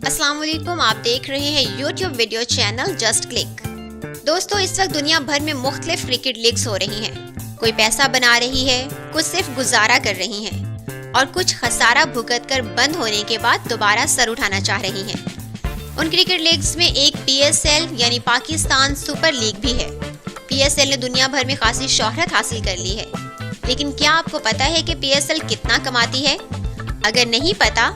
अस्सलाम वालेकुम, आप देख रहे हैं YouTube video channel just click. दोस्तों, इस वक्त दुनिया भर में मुख्तलिफ क्रिकेट लीग्स हो रही हैं। कोई पैसा बना रही है, कुछ सिर्फ गुजारा कर रही हैं और कुछ खसारा भुगत कर बंद होने के बाद दोबारा सर उठाना चाह रही हैं। उन क्रिकेट लीग्स में एक PSL यानी पाकिस्तान सुपर लीग भी है। PSL ने दुनिया भर में खासी शोहरत हासिल कर ली है, लेकिन क्या आपको पता है कि PSL कितना कमाती है? अगर नहीं पता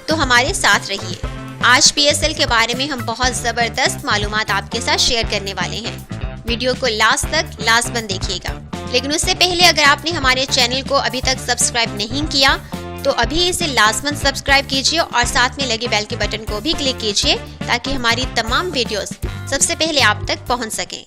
तो हमारे साथ रहिए। आज PSL के बारे में हम बहुत ज़बरदस्त मालूमात आपके साथ शेयर करने वाले हैं। वीडियो को लास्ट तक लाजमन देखिएगा। लेकिन उससे पहले अगर आपने हमारे चैनल को अभी तक सब्सक्राइब नहीं किया तो अभी इसे लाजमन सब्सक्राइब कीजिए और साथ में लगे बेल के बटन को भी क्लिक कीजिए ताकि हमारी तमाम वीडियोस सबसे पहले आप तक पहुंच सकें।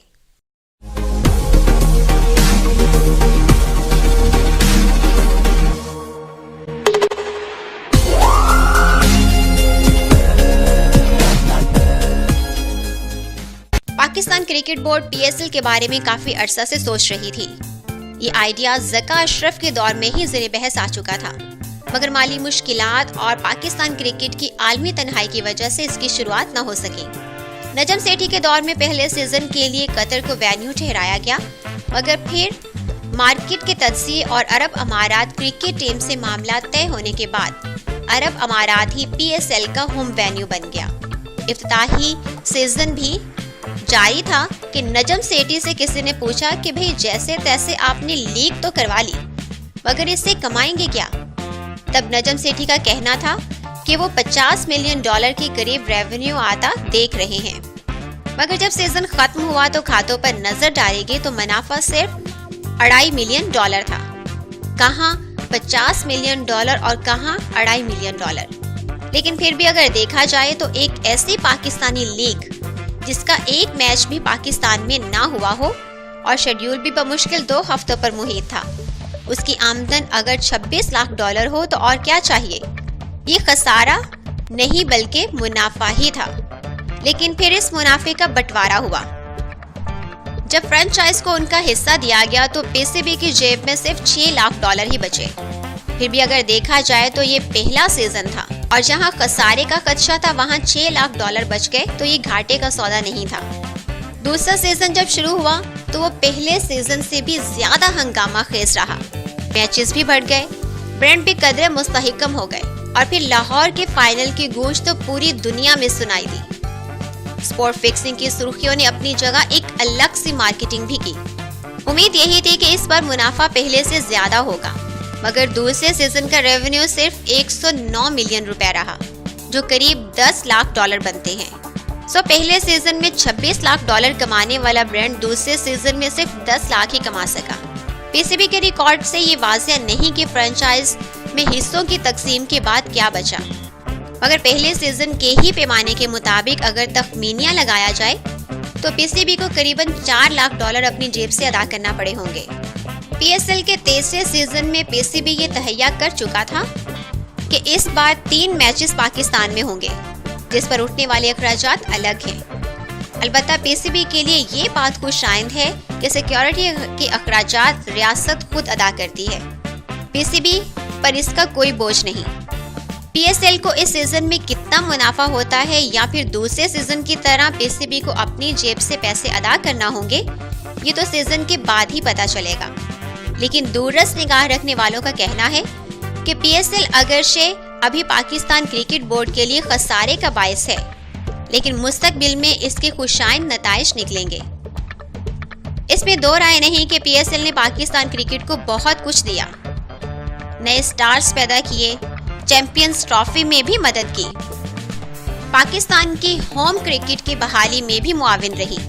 पाकिस्तान क्रिकेट बोर्ड PSL के बारे में काफी अरसा से सोच रही थी। ये आइडिया ज़का अशरफ के दौर में ही ज़ेरे बहस आ चुका था, मगर माली मुश्किलात और पाकिस्तान क्रिकेट की आलमी तन्हाई की वजह से इसकी शुरुआत न हो सकी। नजम सेठी के दौर में पहले सीजन के लिए कतर को वेन्यू ठहराया गया, मगर फिर मार्केट के तज्ज़िये और अरब अमारात क्रिकेट टीम से मामला तय होने के बाद अरब अमारात ही PSL का होम वेन्यू बन गया। इफ्तिताही सीजन भी जारी था कि नजम सेठी से किसी ने पूछा कि भाई जैसे तैसे आपने लीग तो करवा ली, मगर इससे कमाएंगे क्या? तब नजम सेठी का कहना था कि वो $50 मिलियन के करीब रेवेन्यू आता देख रहे हैं। मगर जब सीजन खत्म हुआ तो खातों पर नजर डालेगी तो मुनाफा सिर्फ $2.5 मिलियन था। कहाँ $50 मिलियन और कहाँ $2.5 मिलियन। लेकिन फिर भी अगर देखा जाए तो एक ऐसी पाकिस्तानी लीग जिसका एक मैच भी पाकिस्तान में ना हुआ हो और शेड्यूल भी बमुश्किल 2 हफ्तों पर मुहित था, उसकी आमदन अगर $26 लाख हो तो और क्या चाहिए? ये खसारा नहीं बल्कि मुनाफा ही था। लेकिन फिर इस मुनाफे का बंटवारा हुआ। जब फ्रेंचाइज को उनका हिस्सा दिया गया तो PCB की जेब में सिर्फ $6 लाख ही बचे। फिर भी अगर देखा जाए तो ये पहला सीजन था और जहां खसारे का खदशा था वहां $6 लाख बच गए, तो ये घाटे का सौदा नहीं था। दूसरा सीजन जब शुरू हुआ तो वो पहले सीजन से भी ज्यादा हंगामा खेज रहा। मैचेस भी बढ़ गए, ब्रांड भी कदरे मुस्तहिकम हो गए और फिर लाहौर के फाइनल की गूंज तो पूरी दुनिया में सुनाई दी। स्पोर्ट फिक्सिंग की सुर्खियों ने अपनी जगह एक अलग सी मार्केटिंग भी की। उम्मीद यही थी कि इस बार मुनाफा पहले से ज्यादा होगा, मगर दूसरे सीजन का रेवेन्यू सिर्फ $109 मिलियन रहा, जो करीब $10 लाख बनते हैं। पहले सीजन में $26 लाख कमाने वाला ब्रांड दूसरे सीजन में सिर्फ $10 लाख ही कमा सका। PCB के रिकॉर्ड से ये वाज़ेह नहीं कि फ्रेंचाइज में हिस्सों की तकसीम के बाद क्या बचा, मगर पहले सीजन के ही पैमाने के मुताबिक अगर तखमीनिया लगाया जाए तो PCB को करीबन $4 लाख अपनी जेब से अदा करना पड़े होंगे। PSL के तीसरे सीजन में PCB ये तहैया कर चुका था कि इस बार 3 मैचेस पाकिस्तान में होंगे, जिस पर उठने वाले अखराजात अलग हैं। अलबत्ता PCB के लिए ये बात खुशाइंद है कि सिक्योरिटी के अखराजात रियासत खुद अदा करती है। PCB पर इसका कोई बोझ नहीं। PSL को इस सीजन में कितना मुनाफा होता है या फिर दूसरे सीजन की तरह PCB को अपनी जेब से पैसे अदा करना होंगे, ये तो सीजन के बाद ही पता चलेगा। लेकिन दूरदर्श निगाह रखने वालों का कहना है कि PSL अगरचे अभी पाकिस्तान क्रिकेट बोर्ड के लिए खसारे का बायस है, लेकिन मुस्तकबिल में इसके खुशाइंद नताइज निकलेंगे। इसमें दो राय नहीं कि PSL ने पाकिस्तान क्रिकेट को बहुत कुछ दिया, नए स्टार्स पैदा किए, चैंपियंस ट्रॉफी में भी मदद की, पाकिस्तान की होम क्रिकेट की बहाली में भी मुआविन रही।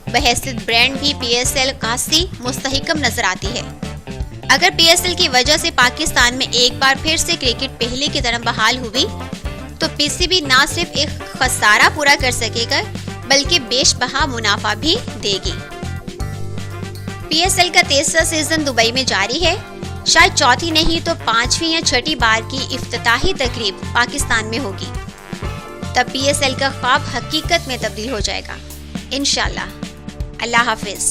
बहैसियत ब्रांड भी PSL खासी मुस्तहिकम नजर आती है। अगर PSL की वजह से पाकिस्तान में एक बार फिर से क्रिकेट पहले की तरह बहाल हुई तो PCB ना सिर्फ एक खसारा पूरा कर सकेगा बल्कि बेशबहा मुनाफा भी देगी। PSL का तीसरा सीजन दुबई में जारी है। शायद चौथी नहीं तो 5वीं या 6ठी बार की इफ्तिताही तकरीब पाकिस्तान में होगी। तब PSL का ख्वाब हकीकत में तब्दील हो जाएगा इंशाअल्लाह। अल्लाह हाफिज।